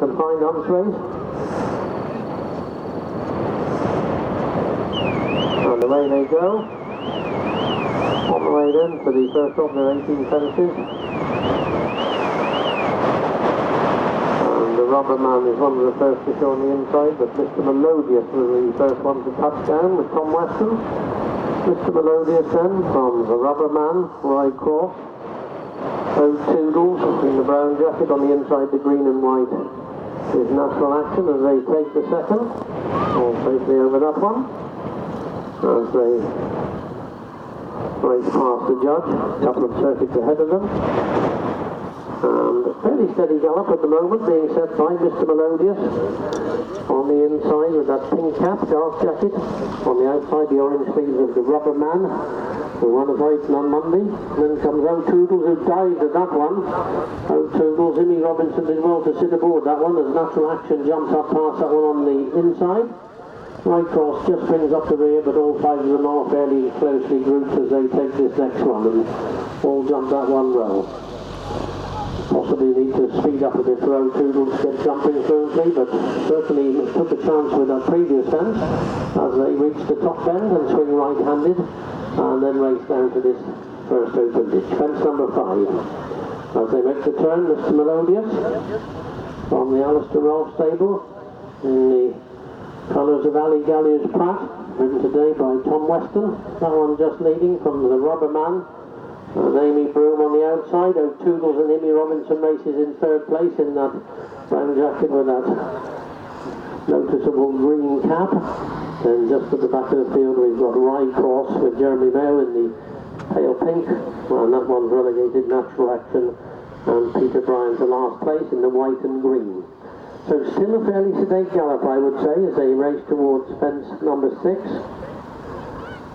can find on race. And away they go. On the way then to the first of their 18 fences. And the Rubber Man is one of the first to show on the inside, but Mr. Melodious was the first one to touch down with Tom Weston. Mr. Melodious then from the Rubber Man, Rye Cross. Old Toodles in the brown jacket, on the inside the green and white is Natural Action as they take the second. All safely over that one. As they race past the judge, a couple of circuits ahead of them. And a fairly steady gallop at the moment, being set by Mr. Melodious. On the inside with that pink cap, dark jacket. On the outside the orange sleeves of the Rubber Man, who won a fight on Monday. Then comes O'Toodles, who dived at that one. O'Toodles, Jimmy Robinson did well to sit aboard that one as Natural Action jumps up past that one on the inside. Rye Cross just brings up the rear, but all five of them are fairly closely grouped as they take this next one, and all jump that one well. Possibly need to speed up a bit for O'Toodles to get jumping fluently, but certainly took a chance with that previous fence as they reach the top bend and swing right-handed, and then race down to this first open ditch. Fence number 5. As they make the turn, Mr. Melodious from the Alistair Rolfe stable in the colours of Ali Galliers Pratt, ridden today by Tom Weston. That one just leading from the Rubber Man. And Amy Broom on the outside. O'Toodles and Amy Robinson races in third place in that brown jacket with that noticeable green cap. Then just at the back of the field we've got Rye Cross with Jeremy Mayo in the pale pink. And that one's relegated Natural Action. And Peter Bryan to last place in the white and green. So still a fairly sedate gallop, I would say, as they race towards fence number 6.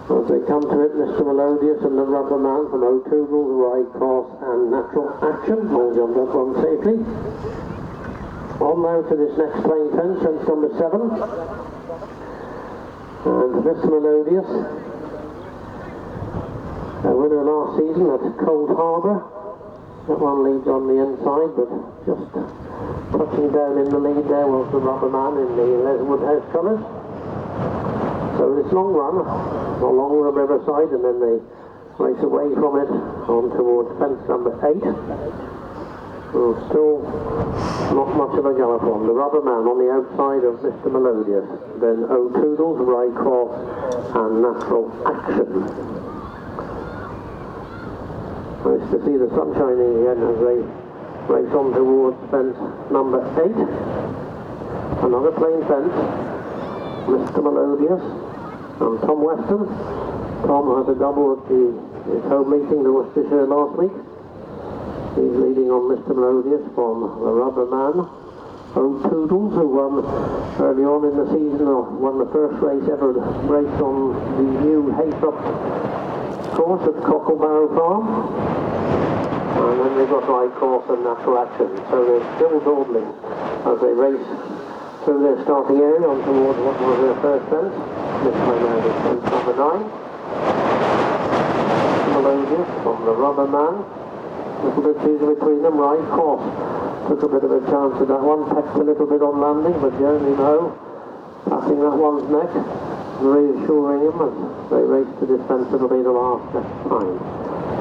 As they come to it, Mr. Melodious and the Rubber Man from O'Toodles, Rye Cross and Natural Action all jumped up one safely. On now to this next playing fence, fence number 7. And Mr. Melodious, a winner last season at Cold Harbour. That one leads on the inside, but just touching down in the lead there was the Rubber Man in the Leswood House colours. So this long run along the riverside, and then they race away from it on towards fence number 8. Well, still not much of a gallop on. The Rubber Man on the outside of Mr. Melodious. Then O'Toodles, Rye Cross and Natural Action. Nice to see the sun shining again as they race on towards fence number 8. Another plain fence. Mr. Melodious and Tom Weston. Tom had a double at his home meeting in Worcestershire last week. He's leading on Mr. Melodious from the Rubber Man. O'Toodles, who won early on in the season, won the first race ever raced on the new Haythrop course at Cocklebarrow Farm. And then they've got Rye Cross and Natural Action. So they're still dawdling as they race through their starting area on towards what was their first fence. This time out is fence number 9. Melodious from the Rubber Man. A little bit easier between them. Rye Cross took a bit of a chance with that one, pecked a little bit on landing, but Jeremy Moe patting that one's neck, reassuring him as they race to this fence. It'll be the last time.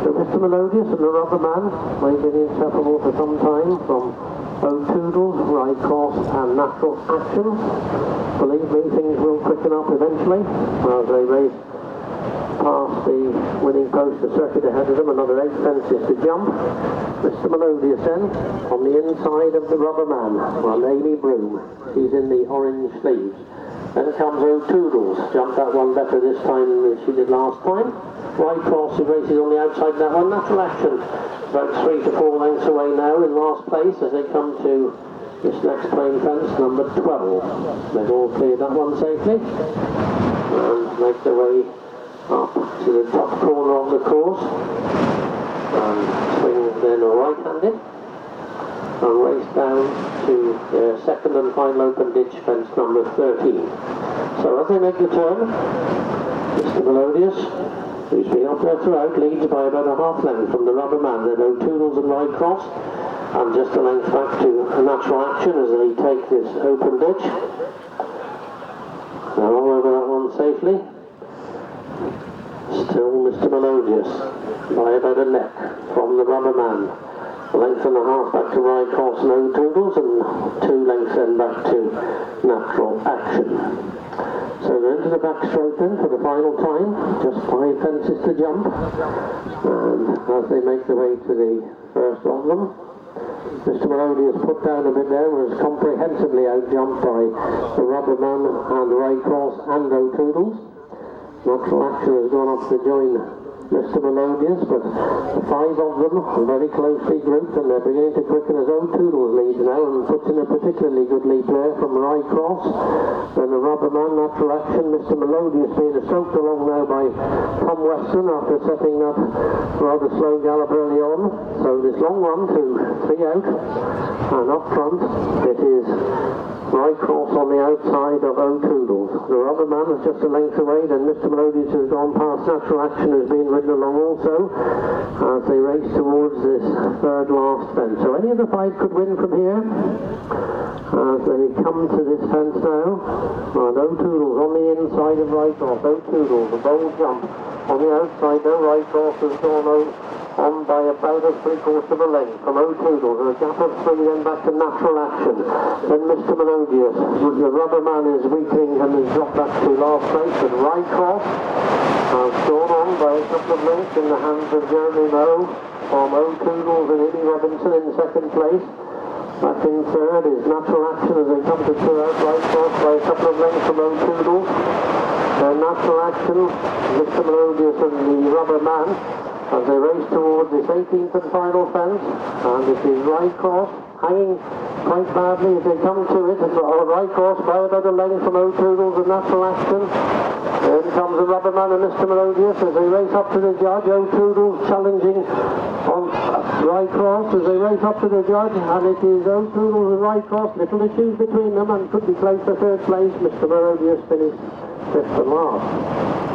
So Mr. Melodious and the Rubber Man, they've been inseparable for some time from O'Toodles, Rye Cross and Natural Action. Believe me, things will quicken up eventually as they race past the winning post, the circuit ahead of them, another 8 fences to jump. Mr. Melodious then on the inside of the Rubber Man, while Amy Broom, she's in the orange sleeves. Then comes O'Toodles, jumped that one better this time than she did last time. Rye Cross races on the outside of that one. Natural Action about 3 to 4 lengths away now in last place as they come to this next plain fence, number 12. They've all cleared that one safely and make their way up to the top corner of the course and swing then right-handed and race down to their second and final open ditch, fence number 13. So as they make the turn, Mr. Melodious, who's been up there throughout, leads by about a half length from the Rubber Man. Then O'Toodles and Rye Cross and just a length back to Natural Action as they take this open ditch. They're all over that one safely. Still Mr. Melodious by about a neck from the Rubber Man. A length and a half back to Rye Cross, no Toodles, and 2 lengths then back to Natural Action. So they're into the back straight then for the final time, just 5 fences to jump, and as they make their way to the first of them, Mr. Melodious put down a bit there, was comprehensively outjumped by the Rubber Man and Rye Cross and O'Toodles. Natural Action has gone off to join Mr. Melodious, but the 5 of them are very closely grouped and they're beginning to quicken as O'Toodles leads now and puts in a particularly good lead there from Rye Cross. Then the Rubber Man, Natural Action, Mr. Melodious being stroked along now by Tom Weston after setting that rather slow gallop early on. So this long run to 3 out, and up front it is Rye Cross on the outside of O'Toodles. The Rubber Man is just a length away, then Mr. Melodious has gone past Natural Action, who's been ridden along also, as they race towards this third last fence. So any of the 5 could win from here, as they come to this fence now. And O'Toodles on the inside of Rye Cross. O'Toodles, a bold jump on the outside now. Rye Cross has gone on by about a 3/4 of a length from O'Toodles, and a gap of 3 then back to Natural Action. Then Mr. Melodious, the Rubber Man is weakening and has dropped back to last place, and Rye Cross has gone on by a couple of lengths in the hands of Jeremy Moe from O'Toodles and Amy Robinson in second place. Back in third is Natural Action as they come to 2 out. Rye Cross by a couple of lengths from O'Toodles. Then Natural Action, Mr. Melodious and the Rubber Man as they race towards this 18th and final fence, and it is Rye Cross hanging quite badly as they come to it. It's Rye Cross by about a length from O'Toodles and Natural Action. Then comes the Rubber Man and Mr. Melodious as they race up to the judge. O'Toodles challenging on Rye Cross as they race up to the judge, and it is O'Toodles and Rye Cross, little to choose between them, and could be close to third place. Mr. Melodious finished 5th and last.